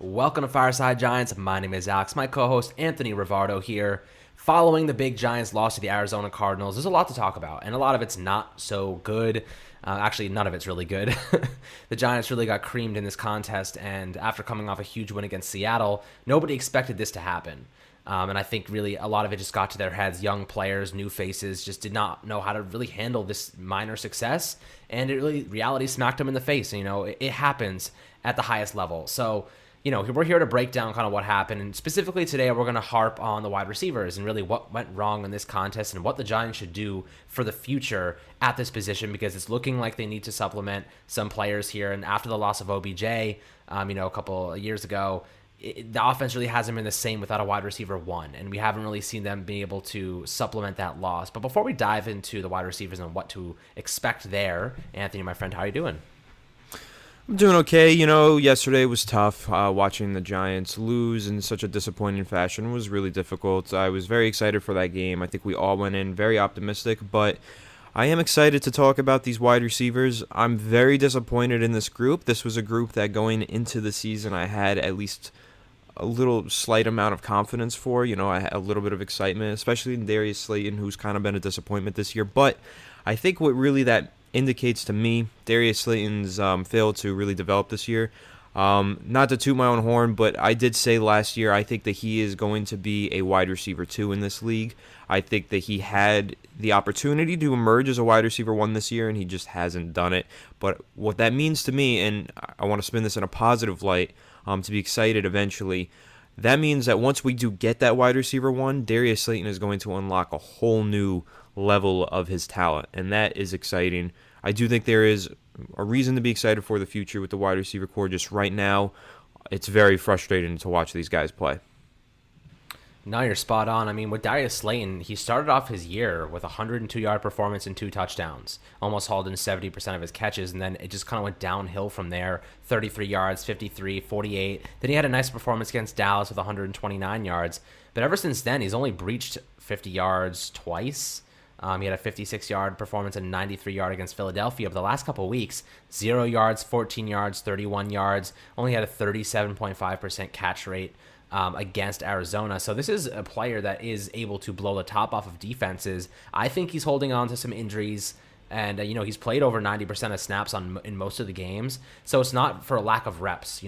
Welcome to Fireside Giants. My name is Alex. My co-host Anthony Rivardo here. Following the big Giants loss to the Arizona Cardinals, there's a lot to talk about, and a lot of it's not so good. Actually, none of it's really good. The Giants really got creamed in this contest, and after coming off a huge win against Seattle, nobody expected this to happen. And I think really a lot of it just got to their heads. Young players, new faces, just did not know how to really handle this minor success, and reality smacked them in the face. It happens at the highest level. So, we're here to break down kind of what happened. And specifically today, we're going to harp on the wide receivers and really what went wrong in this contest and what the Giants should do for the future at this position, because it's looking like they need to supplement some players here. And after the loss of OBJ, a couple of years ago, the offense really hasn't been the same without a wide receiver one, and we haven't really seen them be able to supplement that loss. But before we dive into the wide receivers and what to expect there, Anthony, my friend, how are you doing? I'm doing okay. Yesterday was tough. Watching the Giants lose in such a disappointing fashion was really difficult. I was very excited for that game. I think we all went in very optimistic, but I am excited to talk about these wide receivers. I'm very disappointed in this group. This was a group that going into the season I had at least a little slight amount of confidence for. I had a little bit of excitement, especially in Darius Slayton, who's kind of been a disappointment this year. But I think what really that indicates to me, Darius Slayton's failed to really develop this year. Not to toot my own horn, but I did say last year I think that he is going to be a wide receiver 2 in this league. I think that he had the opportunity to emerge as a wide receiver 1 this year, and he just hasn't done it. But what that means to me, and I want to spin this in a positive light, to be excited eventually, that means that once we do get that wide receiver 1, Darius Slayton is going to unlock a whole new level of his talent, and that is exciting. I do think there is a reason to be excited for the future with the wide receiver core. Just right now, it's very frustrating to watch these guys play. No, you're spot on. I mean, with Darius Slayton, he started off his year with a 102-yard performance and 2 touchdowns, almost hauled in 70% of his catches, and then it just kind of went downhill from there. 33 yards, 53, 48. Then he had a nice performance against Dallas with 129 yards. But ever since then, he's only breached 50 yards twice. He had a 56-yard performance and 93-yard against Philadelphia. Over the last couple of weeks, 0 yards, 14 yards, 31 yards. Only had a 37.5% catch rate against Arizona. So this is a player that is able to blow the top off of defenses. I think he's holding on to some injuries. And, he's played over 90% of snaps in most of the games. So it's not for a lack of reps.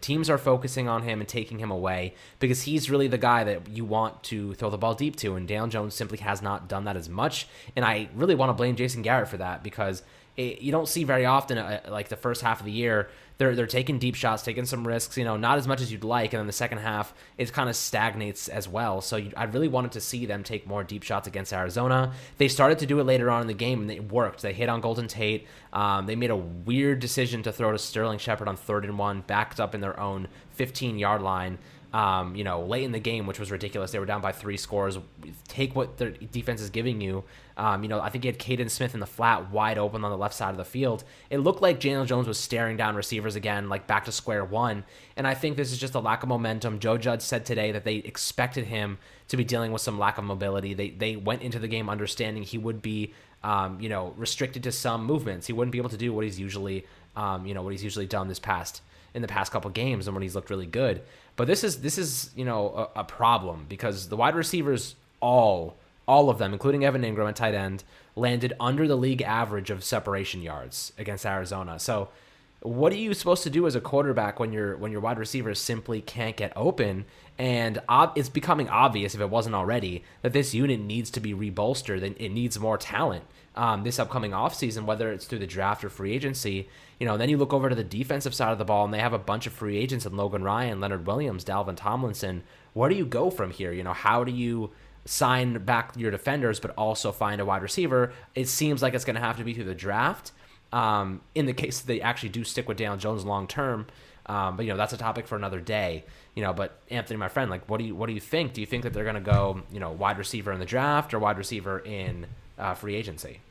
Teams are focusing on him and taking him away because he's really the guy that you want to throw the ball deep to. And Daniel Jones simply has not done that as much. And I really want to blame Jason Garrett for that because you don't see very often, like the first half of the year, they're taking deep shots, taking some risks, not as much as you'd like. And then the second half, it kind of stagnates as well. So I really wanted to see them take more deep shots against Arizona. They started to do it later on in the game, and it worked. They hit on Golden Tate. They made a weird decision to throw to Sterling Shepard on 3rd and 1, backed up in their own 15-yard line. Late in the game, which was ridiculous. They were down by 3 scores. Take what their defense is giving you. I think he had Caden Smith in the flat wide open on the left side of the field. It looked like Daniel Jones was staring down receivers again, like back to square one. And I think this is just a lack of momentum. Joe Judge said today that they expected him to be dealing with some lack of mobility. They went into the game understanding he would be, restricted to some movements. He wouldn't be able to do what he's usually, done in the past couple games and when he's looked really good. But this is a problem because the wide receivers, all of them, including Evan Ingram at tight end, landed under the league average of separation yards against Arizona. So what are you supposed to do as a quarterback when your wide receivers simply can't get open? And it's becoming obvious, if it wasn't already, that this unit needs to be rebolstered and it needs more talent this upcoming offseason, whether it's through the draft or free agency. Then you look over to the defensive side of the ball, and they have a bunch of free agents in Logan Ryan, Leonard Williams, Dalvin Tomlinson. Where do you go from here? How do you sign back your defenders but also find a wide receiver? It seems like it's going to have to be through the draft. In the case that they actually do stick with Daniel Jones long term. But that's a topic for another day. But Anthony, my friend, what do you think? Do you think that they're going to go, wide receiver in the draft or wide receiver in free agency?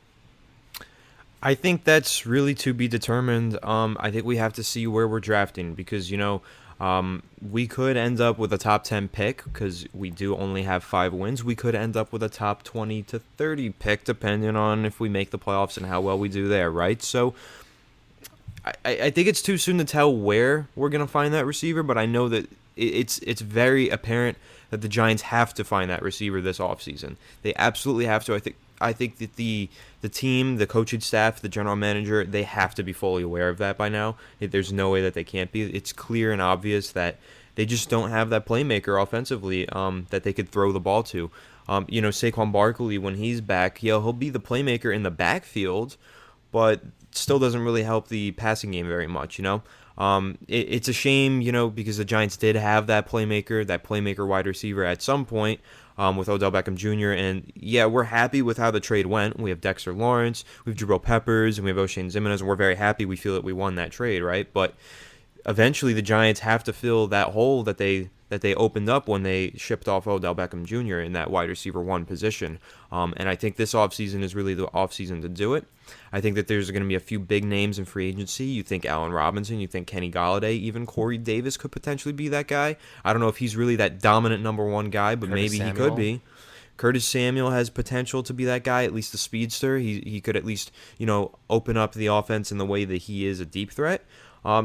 I think that's really to be determined. I think we have to see where we're drafting because, we could end up with a top 10 pick because we do only have 5 wins. We could end up with a top 20 to 30 pick depending on if we make the playoffs and how well we do there, right? So I think it's too soon to tell where we're gonna find that receiver, but I know that it's very apparent that the Giants have to find that receiver this offseason. They absolutely have to. I think that the team, the coaching staff, the general manager, they have to be fully aware of that by now. There's no way that they can't be. It's clear and obvious that they just don't have that playmaker offensively that they could throw the ball to. Saquon Barkley, when he's back, he'll be the playmaker in the backfield, but still doesn't really help the passing game very much. It's a shame, because the Giants did have that playmaker wide receiver at some point with Odell Beckham Jr. And yeah, we're happy with how the trade went. We have Dexter Lawrence, we have Jabril Peppers, and we have O'Shane Ximines, and we're very happy. We feel that we won that trade, right? But eventually the Giants have to fill that hole that they opened up when they shipped off Odell Beckham Jr. in that wide receiver one position. And I think this offseason is really the offseason to do it. I think that there's going to be a few big names in free agency. You think Allen Robinson, you think Kenny Golladay, even Corey Davis could potentially be that guy. I don't know if he's really that dominant number one guy, but maybe he could be. Curtis Samuel has potential to be that guy, at least a speedster. He could at least, open up the offense in the way that he is a deep threat.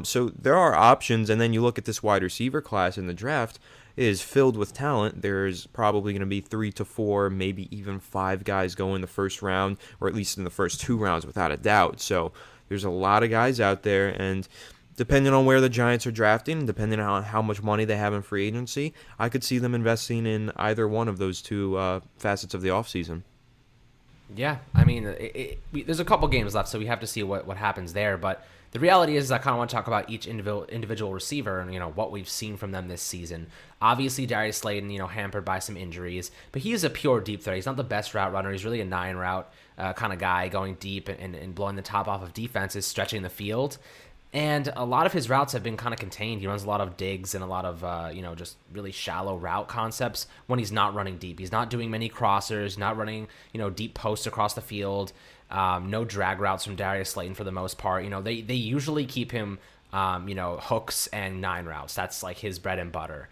So there are options, and then you look at this wide receiver class in the draft, it is filled with talent. There's probably going to be 3 to 4, maybe even 5 guys go in the first round, or at least in the first 2 rounds without a doubt. So there's a lot of guys out there, and depending on where the Giants are drafting, depending on how much money they have in free agency, I could see them investing in either one of those two facets of the offseason. Yeah, I mean, there's a couple games left, so we have to see what happens there. But the reality is I kind of want to talk about each individual receiver and, what we've seen from them this season. Obviously, Darius Slayton, hampered by some injuries, but he is a pure deep threat. He's not the best route runner. He's really a 9-route kind of guy, going deep and blowing the top off of defenses, stretching the field. And a lot of his routes have been kind of contained. He runs a lot of digs and a lot of, just really shallow route concepts when he's not running deep. He's not doing many crossers, not running, deep posts across the field. No drag routes from Darius Slayton for the most part. They usually keep him, hooks and 9 routes. That's like his bread and butter.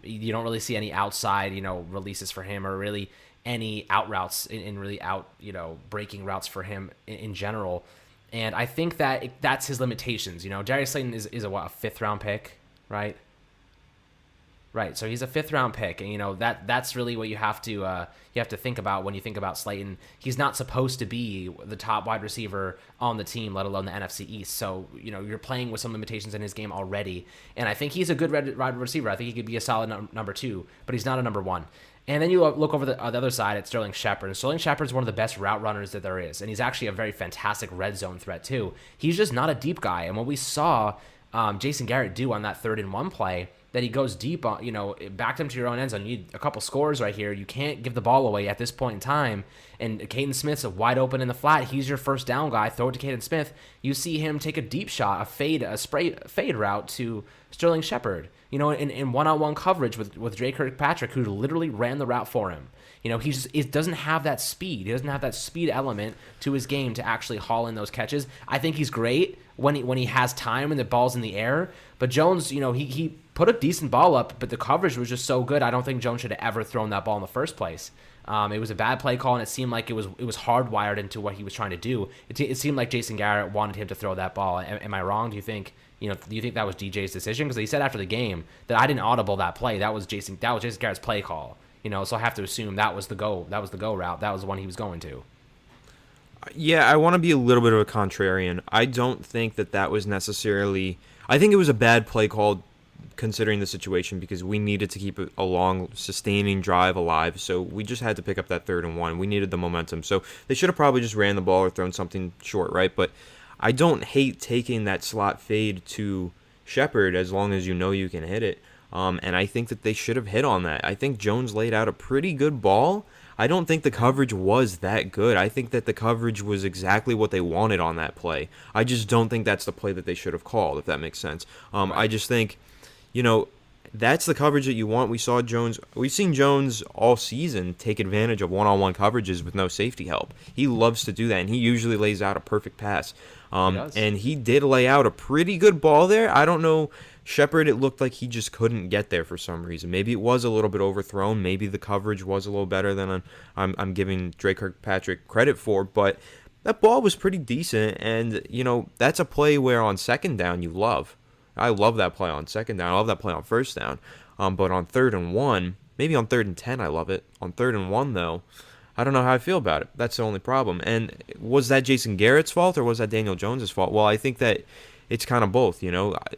You don't really see any outside, releases for him, or really any out routes in really out, breaking routes for him in general. And I think that that's his limitations. Darius Slayton is a 5th round pick, right? Right. So he's a 5th round pick, and that's really what you have to think about when you think about Slayton. He's not supposed to be the top wide receiver on the team, let alone the NFC East. So you're playing with some limitations in his game already, and I think he's a good wide receiver. I think he could be a solid number 2, but he's not a number 1. And then you look over the other side at Sterling Shepard. And Sterling Shepard is one of the best route runners that there is. And he's actually a very fantastic red zone threat, too. He's just not a deep guy. And what we saw Jason Garrett do on that 3rd and 1 play, that he goes deep on, backed him to your own end zone. You need a couple scores right here. You can't give the ball away at this point in time. And Caden Smith's wide open in the flat. He's your first down guy. Throw it to Caden Smith. You see him take a deep shot, a fade route to Sterling Shepard. In one-on-one coverage with Drake Kirkpatrick, who literally ran the route for him. He doesn't have that speed. He doesn't have that speed element to his game to actually haul in those catches. I think he's great when he has time and the ball's in the air. But Jones, he put a decent ball up, but the coverage was just so good. I don't think Jones should have ever thrown that ball in the first place. It was a bad play call, and it seemed like it was hardwired into what he was trying to do. It seemed like Jason Garrett wanted him to throw that ball. Am I wrong? Do you think that was DJ's decision? Because he said after the game that I didn't audible that play. That was Jason Garrett's play call. So I have to assume that was the go route. That was the one he was going to. Yeah, I want to be a little bit of a contrarian. I don't think that was necessarily. I think it was a bad play call considering the situation, because we needed to keep a long, sustaining drive alive. So we just had to pick up that 3rd and 1. We needed the momentum. So they should have probably just ran the ball or thrown something short, right? But I don't hate taking that slot fade to Shepard as long as you can hit it. And I think that they should have hit on that. I think Jones laid out a pretty good ball. I don't think the coverage was that good. I think that the coverage was exactly what they wanted on that play. I just don't think that's the play that they should have called, if that makes sense. I just think, that's the coverage that you want. We've seen Jones all season take advantage of one-on-one coverages with no safety help. He loves to do that, and he usually lays out a perfect pass. And he did lay out a pretty good ball there. I don't know, Shepard, it looked like he just couldn't get there for some reason. Maybe it was a little bit overthrown. Maybe the coverage was a little better than I'm giving Drake Kirkpatrick credit for. But That ball was pretty decent, and that's a play where on second down you love. I love that play on second down. I love that play on first down. But on 3rd and 1, maybe on 3rd and 10, I love it. On 3rd and 1, though, I don't know how I feel about it. That's the only problem. And was that Jason Garrett's fault or was that Daniel Jones's fault? Well, I think that it's kind of both.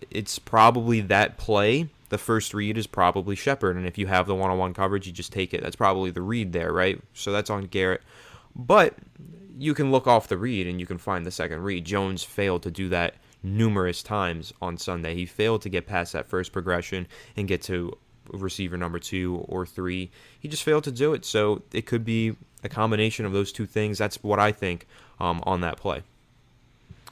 It's probably that play. The first read is probably Shepard, and if you have the one-on-one coverage, you just take it. That's probably the read there, right? So that's on Garrett. But you can look off the read and you can find the second read. Jones failed to do that numerous times on Sunday. He failed to get past that first progression and get to receiver number 2 or 3. He just failed to do it. So it could be a combination of those two things. That's what I think on that play.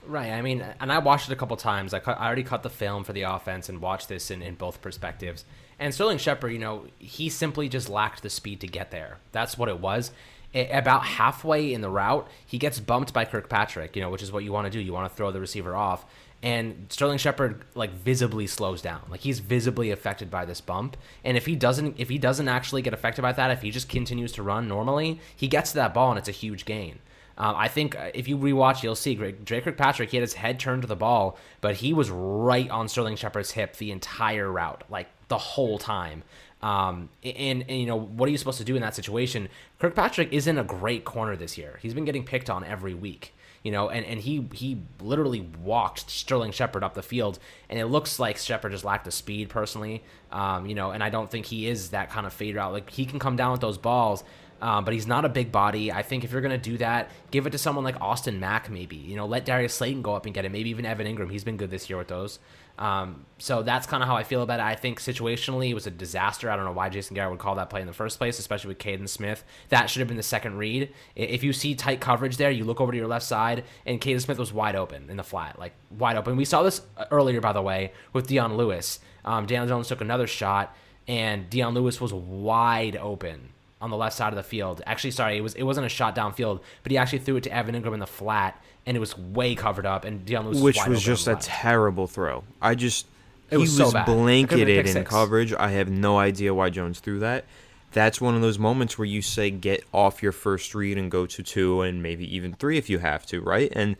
Right. I mean, and I watched it a couple times. I already cut the film for the offense and watched this in both perspectives. And Sterling Shepard, he simply just lacked the speed to get there. That's what it was. About halfway in the route, he gets bumped by Kirkpatrick, which is what you want to do. You want to throw the receiver off. And Sterling Shepard visibly slows down. He's visibly affected by this bump. And if he doesn't actually get affected by that, if he just continues to run normally, he gets to that ball and it's a huge gain. I think if you rewatch, you'll see Drake Kirkpatrick, he had his head turned to the ball, but he was right on Sterling Shepard's hip the entire route, the whole time. And what are you supposed to do in that situation? Kirkpatrick isn't a great corner this year. He's been getting picked on every week. And he literally walked Sterling Shepard up the field, and it looks like Shepard just lacked the speed personally, and I don't think he is that kind of fade route. He can come down with those balls, but he's not a big body. I think if you're going to do that, give it to someone like Austin Mack maybe. Let Darius Slayton go up and get it. Maybe even Evan Ingram. He's been good this year with those. So that's kind of how I feel about it. I think situationally it was a disaster. I don't know why Jason Garrett would call that play in the first place, especially with Caden Smith. That should have been the second read. If you see tight coverage there, you look over to your left side, and Caden Smith was wide open in the flat, wide open. We saw this earlier, by the way, with Deion Lewis. Daniel Jones took another shot, and Deion Lewis was wide open on the left side of the field. Actually, sorry, it wasn't a shot downfield, but he actually threw it to Evan Ingram in the flat, and it was way covered up, and Deion Lewis Which was wide was open just a terrible throw. He was so bad. blanketed in coverage. I have no idea why Jones threw that. That's one of those moments where you say get off your first read and go to 2 and maybe even 3 if you have to, right? And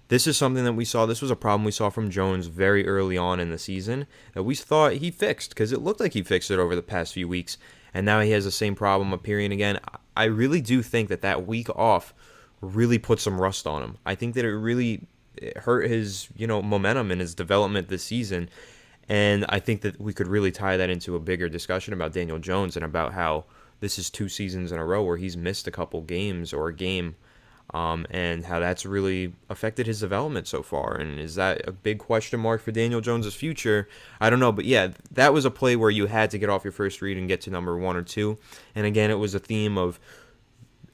this is something that we saw. This was a problem we saw from Jones very early on in the season that we thought he fixed because it looked like he fixed it over the past few weeks. And now he has the same problem appearing again. I really do think that week off really put some rust on him. I think that it really hurt his, momentum and his development this season. And I think that we could really tie that into a bigger discussion about Daniel Jones and about how this is 2 seasons in a row where he's missed a couple games or a game, and how that's really affected his development so far. And is that a big question mark for Daniel Jones' future? I don't know. But yeah, that was a play where you had to get off your first read and get to number 1 or 2. And again, it was a theme of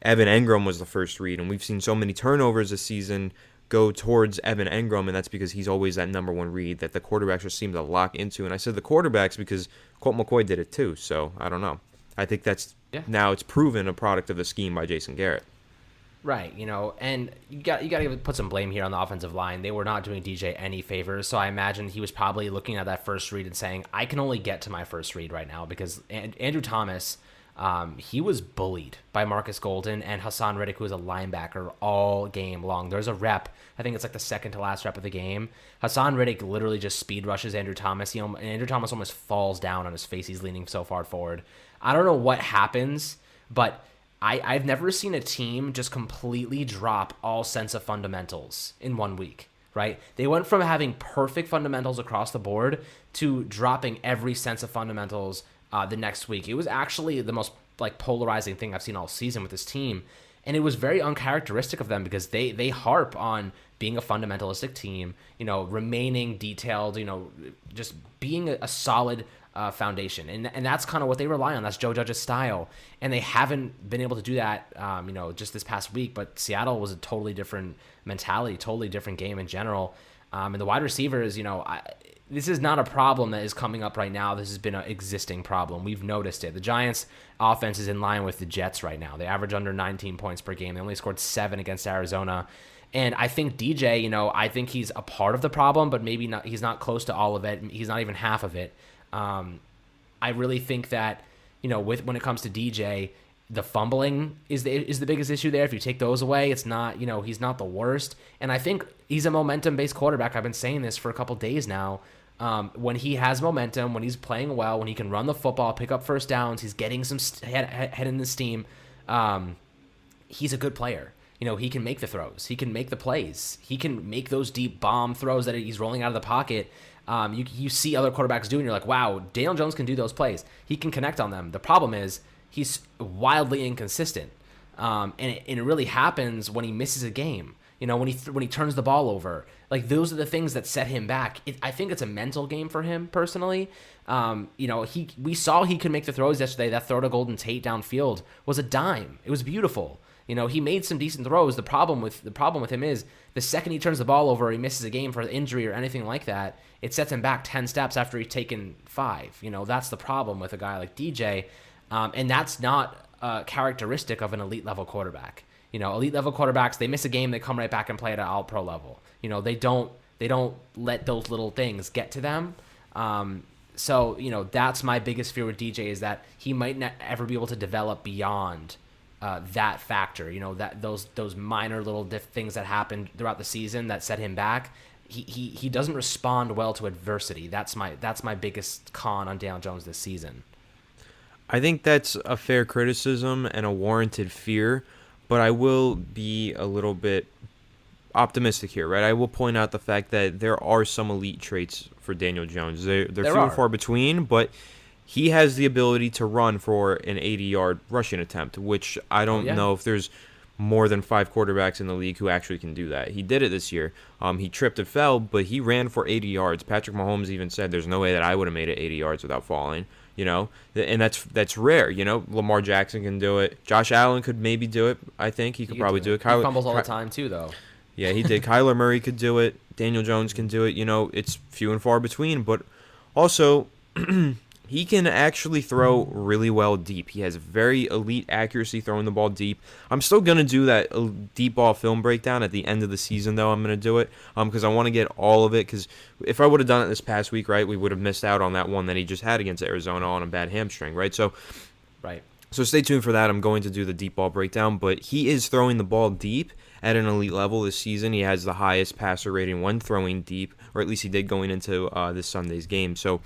Evan Engram was the first read. And we've seen so many turnovers this season go towards Evan Engram, and that's because he's always that number 1 read that the quarterbacks just seem to lock into. And I said the quarterbacks because Colt McCoy did it too, so I don't know. I think that's now it's proven a product of the scheme by Jason Garrett. Right, and you got to put some blame here on the offensive line. They were not doing DJ any favors, so I imagine he was probably looking at that first read and saying, I can only get to my first read right now because Andrew Thomas, he was bullied by Marcus Golden and Hassan Reddick, who was a linebacker, all game long. There's a rep, I think it's the second to last rep of the game. Hassan Reddick literally just speed rushes Andrew Thomas. And Andrew Thomas almost falls down on his face. He's leaning so far forward. I don't know what happens, but I've never seen a team just completely drop all sense of fundamentals in 1 week, right? They went from having perfect fundamentals across the board to dropping every sense of fundamentals the next week. It was actually the most polarizing thing I've seen all season with this team. And it was very uncharacteristic of them because they harp on being a fundamentalistic team, remaining detailed, just being a solid foundation. And that's kind of what they rely on. That's Joe Judge's style. And they haven't been able to do that, just this past week. But Seattle was a totally different mentality, totally different game in general. And the wide receivers, this is not a problem that is coming up right now. This has been an existing problem. We've noticed it. The Giants' offense is in line with the Jets right now. They average under 19 points per game. They only scored 7 against Arizona. And I think DJ, I think he's a part of the problem, but maybe not. He's not close to all of it. He's not even half of it. I really think that, when it comes to DJ, The fumbling is the biggest issue there. If you take those away, it's not, he's not the worst. And I think he's a momentum based quarterback. I've been saying this for a couple days now. When he has momentum, when he's playing well, when he can run the football, pick up first downs, he's getting some head in the steam. He's a good player. He can make the throws. He can make the plays. He can make those deep bomb throws that he's rolling out of the pocket. You see other quarterbacks do, and you're like, wow, Daniel Jones can do those plays. He can connect on them. The problem is he's wildly inconsistent, and it really happens when he misses a game. When he turns the ball over. Like, those are the things that set him back. I think it's a mental game for him personally. We saw he could make the throws yesterday. That throw to Golden Tate downfield was a dime. It was beautiful. He made some decent throws. The problem with him is the second he turns the ball over, he misses a game for injury or anything like that, it sets him back 10 steps after he's taken 5. That's the problem with a guy like DJ, and that's not characteristic of an elite level quarterback. Elite level quarterbacks, they miss a game, they come right back and play at an all pro level. They don't let those little things get to them. So that's my biggest fear with DJ, is that he might not ever be able to develop beyond that factor. That those minor little things that happened throughout the season that set him back. He doesn't respond well to adversity. That's my biggest con on Daniel Jones this season. I think that's a fair criticism and a warranted fear, but I will be a little bit optimistic here, right? I will point out the fact that there are some elite traits for Daniel Jones. They're few and far between, but he has the ability to run for an 80-yard rushing attempt, which I don't know if there's more than 5 quarterbacks in the league who actually can do that. He did it this year. He tripped and fell, but he ran for 80 yards. Patrick Mahomes even said there's no way that I would have made it 80 yards without falling. And that's rare. Lamar Jackson can do it. Josh Allen could maybe do it. I think he could probably do it. He fumbles all the time too, though. Yeah, he did. Kyler Murray could do it. Daniel Jones can do it. It's few and far between, but also he can actually throw really well deep. He has very elite accuracy throwing the ball deep. I'm still going to do that deep ball film breakdown at the end of the season, though. I'm going to do it because I want to get all of it, because if I would have done it this past week, right, we would have missed out on that one that he just had against Arizona on a bad hamstring, right? So stay tuned for that. I'm going to do the deep ball breakdown, but he is throwing the ball deep at an elite level this season. He has the highest passer rating when throwing deep, or at least he did going into this Sunday's game. So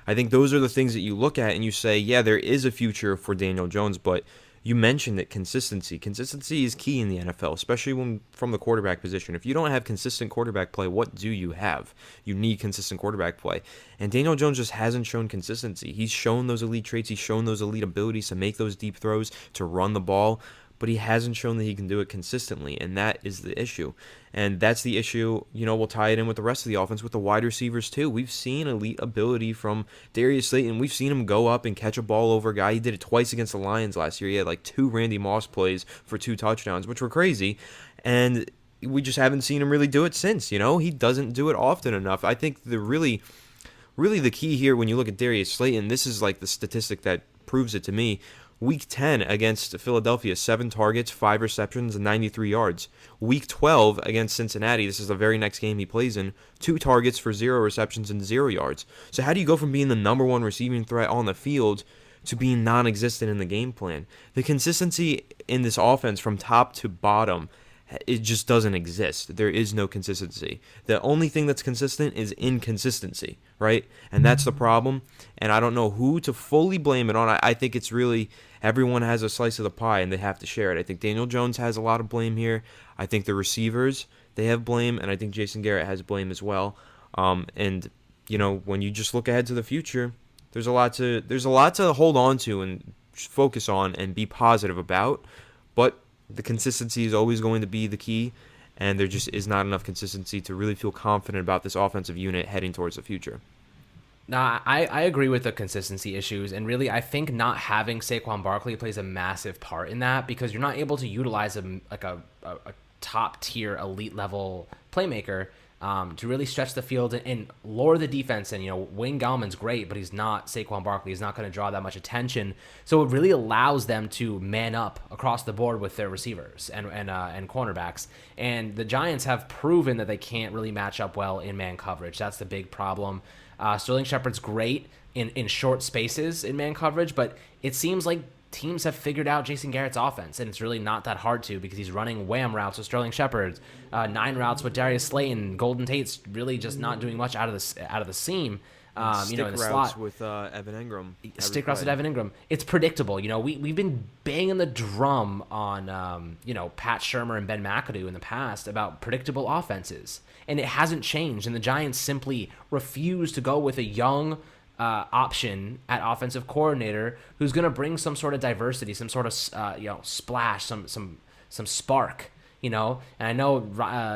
I think those are the things that you look at and you say, yeah, there is a future for Daniel Jones, but you mentioned that consistency. Consistency is key in the NFL, especially when from the quarterback position. If you don't have consistent quarterback play, what do you have? You need consistent quarterback play. And Daniel Jones just hasn't shown consistency. He's shown those elite traits. He's shown those elite abilities to make those deep throws, to run the ball, but he hasn't shown that he can do it consistently, and that is the issue. And that's the issue, we'll tie it in with the rest of the offense, with the wide receivers too. We've seen elite ability from Darius Slayton. We've seen him go up and catch a ball over a guy. He did it twice against the Lions last year. He had like 2 Randy Moss plays for 2 touchdowns, which were crazy. And we just haven't seen him really do it since, He doesn't do it often enough. I think really the key here, when you look at Darius Slayton, this is like the statistic that proves it to me. Week 10 against Philadelphia, 7 targets, 5 receptions, and 93 yards. Week 12 against Cincinnati, this is the very next game he plays in, 2 targets for 0 receptions and 0 yards. So how do you go from being the number 1 receiving threat on the field to being non-existent in the game plan? The consistency in this offense from top to bottom, it just doesn't exist. There is no consistency. The only thing that's consistent is inconsistency, right? And that's the problem. And I don't know who to fully blame it on. I think it's really everyone has a slice of the pie and they have to share it. I think Daniel Jones has a lot of blame here. I think the receivers, they have blame, and I think Jason Garrett has blame as well. And when you just look ahead to the future, there's a lot to hold on to and focus on and be positive about. But the consistency is always going to be the key, and there just is not enough consistency to really feel confident about this offensive unit heading towards the future. Nah, I agree with the consistency issues, and really I think not having Saquon Barkley plays a massive part in that, because you're not able to utilize a top-tier, elite-level playmaker to really stretch the field and lure the defense. And, Wayne Gallman's great, but he's not Saquon Barkley. He's not going to draw that much attention. So it really allows them to man up across the board with their receivers and cornerbacks. And the Giants have proven that they can't really match up well in man coverage. That's the big problem. Sterling Shepard's great in short spaces in man coverage, but it seems like teams have figured out Jason Garrett's offense, and it's really not that hard to because he's running wham routes with Sterling Shepard, 9 routes with Darius Slayton. Golden Tate's really just not doing much out of the seam. Stick In the routes slot with Evan Ingram. stick routes with Evan Ingram. It's predictable. We've been banging the drum on Pat Shurmur and Ben McAdoo in the past about predictable offenses, and it hasn't changed. And the Giants simply refuse to go with a young option at offensive coordinator who's going to bring some sort of diversity, some sort of splash, some spark. And I know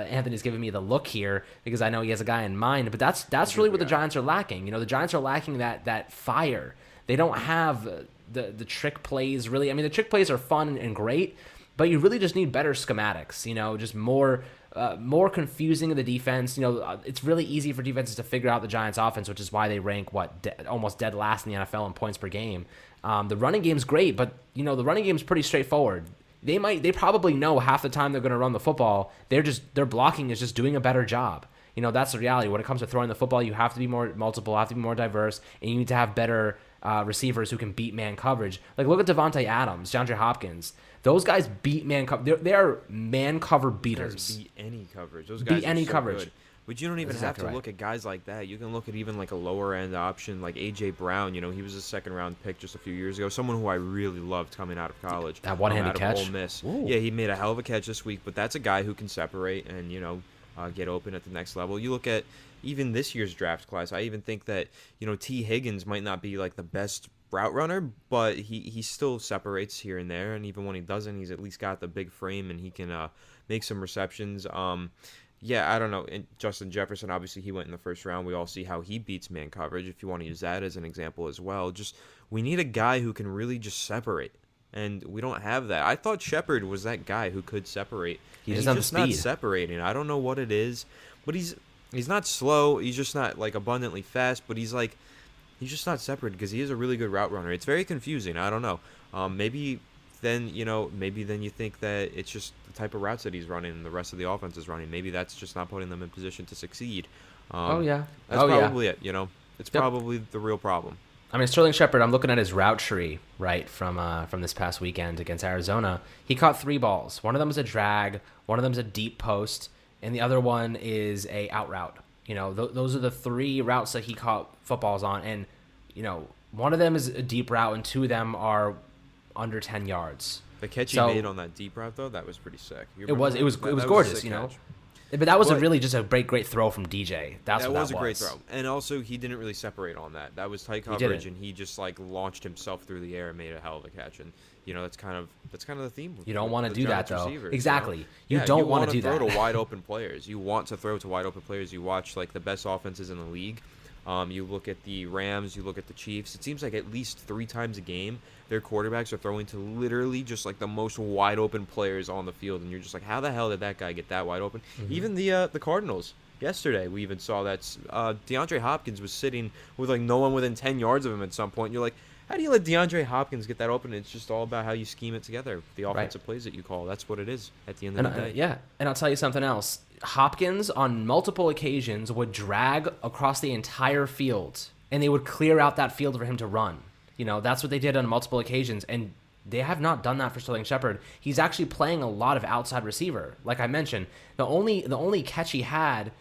Anthony's giving me the look here because I know he has a guy in mind, but that's really what the Giants are lacking. The Giants are lacking that fire. They don't have the trick plays really. I mean, the trick plays are fun and great, but you really just need better schematics. Just more confusing of the defense. It's really easy for defenses to figure out the Giants' offense, which is why they rank almost dead last in the NFL in points per game. The running game's great, but the running game's pretty straightforward. They probably know half the time they're going to run the football. Their blocking is just doing a better job. That's the reality. When it comes to throwing the football, you have to be more multiple, have to be more diverse, and you need to have better receivers who can beat man coverage. Like, look at Devontae Adams, DeAndre Hopkins. Those guys beat man cover. They're man cover beaters. Beat any coverage. Those guys beat any so coverage. Good. But you don't even have to look at guys like that. You can look at even like a lower end option like A.J. Brown. He was a second round pick just a few years ago. Someone who I really loved coming out of college. That one-handed catch. Ole Miss. Ooh. Yeah, he made a hell of a catch this week. But that's a guy who can separate and get open at the next level. You look at even this year's draft class. I even think that T. Higgins might not be like the best route runner, but he still separates here and there. And even when he doesn't, he's at least got the big frame and he can make some receptions. Yeah, I don't know. And Justin Jefferson, obviously, he went in the first round. We all see how he beats man coverage, if you want to use that as an example as well. We need a guy who can really just separate, and we don't have that. I thought Shepard was that guy who could separate. He's just not separating. I don't know what it is, but he's not slow. He's just not, abundantly fast, but he's just not separated because he is a really good route runner. It's very confusing. I don't know. Maybe then you think that it's just the type of routes that he's running and the rest of the offense is running. Maybe that's just not putting them in position to succeed. That's probably it. It's probably the real problem. I mean, Sterling Shepard, I'm looking at his route tree, right, from this past weekend against Arizona. He caught 3 balls. One of them is a drag, one of them is a deep post, and the other one is a out route. Those are the 3 routes that he caught footballs on, and one of them is a deep route and 2 of them are under 10 yards. The catch he made on that deep route, though, that was pretty sick. It was gorgeous, But that wasn't really just a great throw from DJ. That was a great throw. And also, he didn't really separate on that. That was tight coverage, and he just launched himself through the air and made a hell of a catch. And that's kind of the theme. You don't want to do that, though. Exactly. You don't want to do that. You want to throw to wide open players. You want to throw to wide open players. You watch the best offenses in the league. You look at the Rams, you look at the Chiefs. It seems like at least 3 times a game, their quarterbacks are throwing to literally just the most wide open players on the field, and you're just how the hell did that guy get that wide open? Mm-hmm. Even the Cardinals yesterday, we even saw that DeAndre Hopkins was sitting with no one within 10 yards of him at some point. And you're like, how do you let DeAndre Hopkins get that open? It's just all about how you scheme it together, the offensive plays that you call. That's what it is at the end of the day. Yeah, and I'll tell you something else. Hopkins, on multiple occasions, would drag across the entire field, and they would clear out that field for him to run. That's what they did on multiple occasions, and they have not done that for Sterling Shepard. He's actually playing a lot of outside receiver. Like I mentioned, the only catch he had,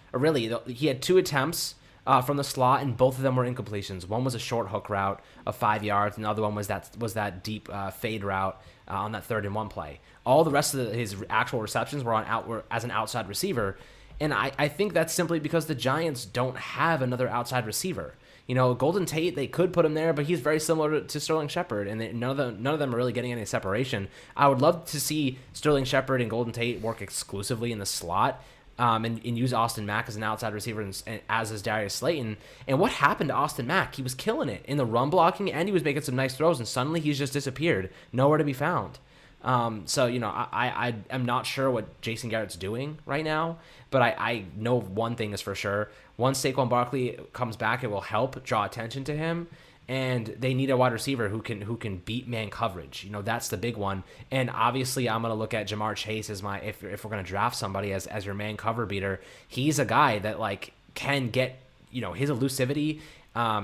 he had 2 attempts from the slot, and both of them were incompletions. One was a short hook route of 5 yards, and the other one was that deep fade route on that 3rd and 1 play. All the rest of his actual receptions were as an outside receiver, and I think that's simply because the Giants don't have another outside receiver. Golden Tate, they could put him there, but he's very similar to Sterling Shepard, and none of them are really getting any separation. I would love to see Sterling Shepard and Golden Tate work exclusively in the slot, and use Austin Mack as an outside receiver, and as is Darius Slayton. And what happened to Austin Mack? He was killing it in the run blocking, and he was making some nice throws, and suddenly he's just disappeared, nowhere to be found. I am not sure what Jason Garrett's doing right now, but I know one thing is for sure. Once Saquon Barkley comes back, it will help draw attention to him, and they need a wide receiver who can beat man coverage. That's the big one. And obviously, I'm going to look at Jamar Chase as if we're going to draft somebody as your man cover beater. He's a guy that can get his elusivity.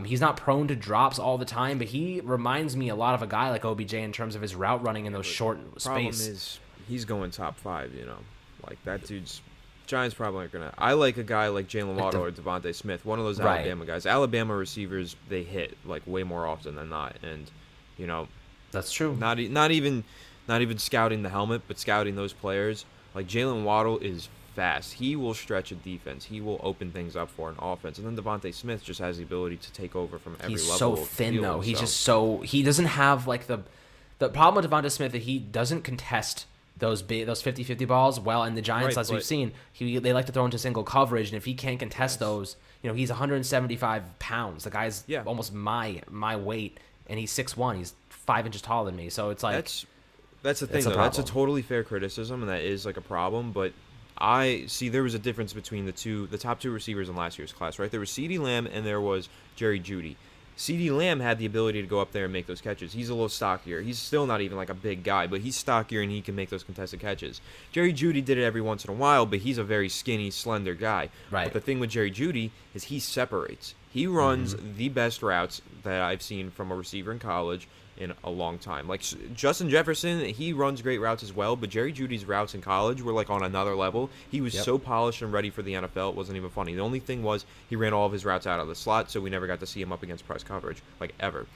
He's not prone to drops all the time, but he reminds me a lot of a guy like OBJ in terms of his route running in Yeah, those but short problem space. is he's going top 5. Like that dude's. Giants probably aren't gonna. I like a guy like Jalen Like Waddle or Devontae Smith, one of those right. Alabama guys. Alabama receivers, they hit like way more often than not, and you know, That's true. not even scouting the helmet, but scouting those players. Like Jalen Waddle is fast. He will stretch a defense. He will open things up for an offense. And then Devontae Smith just has the ability to take over from every He's level. so of the thin field, though. He's so. just so he doesn't have like the problem with Devonta Smith that he doesn't contest those 50-50 balls well, and the Giants, Right, as we've but seen, they like to throw into single coverage, and if he can't contest those, he's 175 pounds. The guy's yeah, almost my weight, and he's 6'1". He's 5 inches taller than me, so it's like that's the thing it's a though. That's a problem. totally fair criticism, and that is like a problem. But I see there was a difference between the top two receivers in last year's class, right? There was CeeDee Lamb and there was Jerry Jeudy. CeeDee Lamb had the ability to go up there and make those catches. He's a little stockier. He's still not even like a big guy, but he's stockier and he can make those contested catches. Jerry Jeudy did it every once in a while, but he's a very skinny, slender guy. Right. But the thing with Jerry Jeudy is he separates. He runs the best routes that I've seen from a receiver in college in a long time. Like Justin Jefferson, he runs great routes as well, but Jerry Judy's routes in college were like on another level. He was so polished and ready for the NFL, it wasn't even funny. The only thing was he ran all of his routes out of the slot, so we never got to see him up against press coverage, like ever.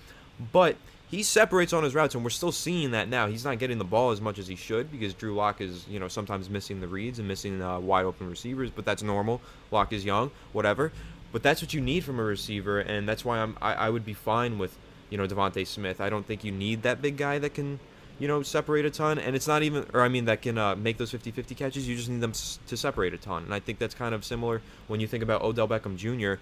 But he separates on his routes, and we're still seeing that now. He's not getting the ball as much as he should because Drew Lock is, sometimes missing the reads and missing wide open receivers, but that's normal. Lock is young, whatever. But that's what you need from a receiver, and that's why I would be fine with Devontae Smith. I don't think you need that big guy that can, separate a ton. And it's not even, or I mean, that can make those 50-50 catches. You just need them to separate a ton. And I think that's kind of similar when you think about Odell Beckham Jr.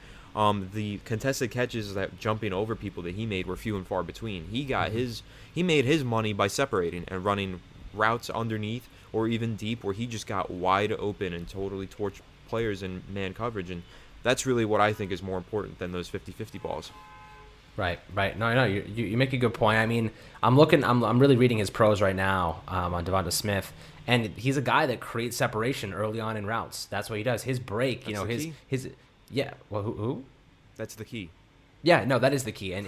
The contested catches that jumping over people that he made were few and far between. He made his money by separating and running routes underneath or even deep where he just got wide open and totally torched players in man coverage. And that's really what I think is more important than those 50-50 balls. Right. No, you make a good point. I mean, I'm really reading his pros right now on Devonta Smith, and he's a guy that creates separation early on in routes. That's what he does. His break, That's his yeah. Well, who? That's the key. Yeah, no, that is the key. And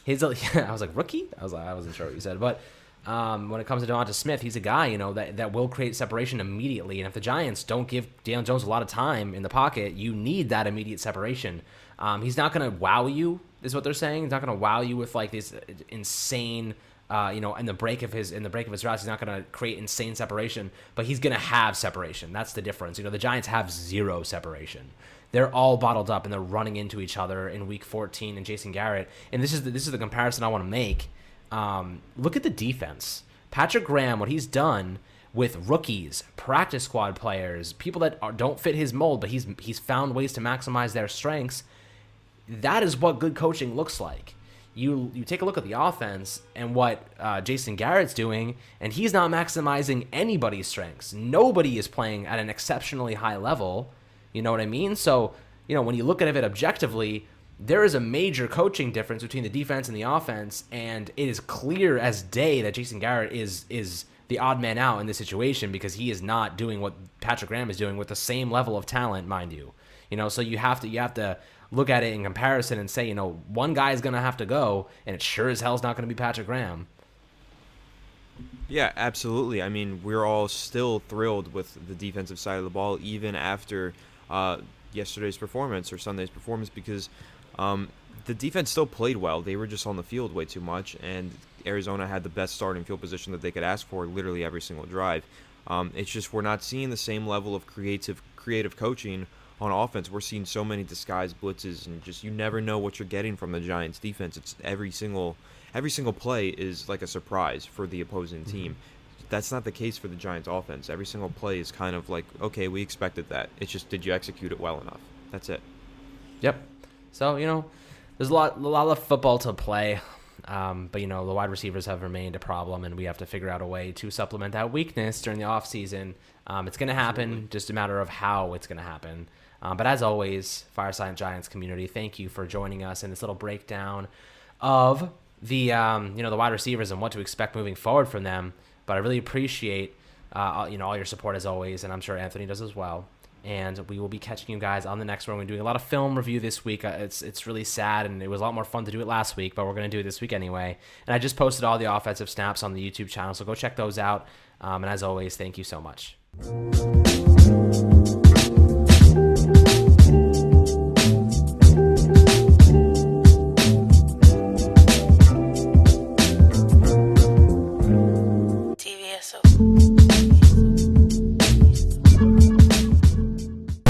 his I was like rookie. I wasn't sure what you said, but when it comes to Devonta Smith, he's a guy that will create separation immediately. And if the Giants don't give Daniel Jones a lot of time in the pocket, you need that immediate separation. He's not going to wow you, is what they're saying. He's not going to wow you with like this insane, in the break of his routes. He's not going to create insane separation, but he's going to have separation. That's the difference. The Giants have zero separation. They're all bottled up and they're running into each other in Week 14. And Jason Garrett, and this is the comparison I want to make. Look at the defense. Patrick Graham, what he's done with rookies, practice squad players, people that don't fit his mold, but he's found ways to maximize their strengths. That is what good coaching looks like. You take a look at the offense and what Jason Garrett's doing, and he's not maximizing anybody's strengths. Nobody is playing at an exceptionally high level. You know what I mean? So, when you look at it objectively, there is a major coaching difference between the defense and the offense, and it is clear as day that Jason Garrett is the odd man out in this situation because he is not doing what Patrick Graham is doing with the same level of talent, mind you. So you have to look at it in comparison and say, one guy is going to have to go, and it sure as hell is not going to be Patrick Graham. Yeah, absolutely. I mean, we're all still thrilled with the defensive side of the ball, even after yesterday's performance or Sunday's performance, because the defense still played well. They were just on the field way too much, and Arizona had the best starting field position that they could ask for literally every single drive. It's just we're not seeing the same level of creative coaching on offense. We're seeing so many disguised blitzes, and just you never know what you're getting from the Giants defense. It's every single play is like a surprise for the opposing team. That's not the case for the Giants offense. Every single play is kind of like, okay, we expected that. It's just, did you execute it well enough? That's it. Yep. So, there's a lot of football to play. But, the wide receivers have remained a problem, and we have to figure out a way to supplement that weakness during the offseason. It's going to happen, Absolutely. just a matter of how it's going to happen. But as always, Fireside Giants community, thank you for joining us in this little breakdown of the wide receivers and what to expect moving forward from them. But I really appreciate all your support as always, and I'm sure Anthony does as well. And we will be catching you guys on the next one. We're doing a lot of film review this week. It's really sad, and it was a lot more fun to do it last week, but we're going to do it this week anyway. And I just posted all the offensive snaps on the YouTube channel, so go check those out. And as always, thank you so much. TVSO.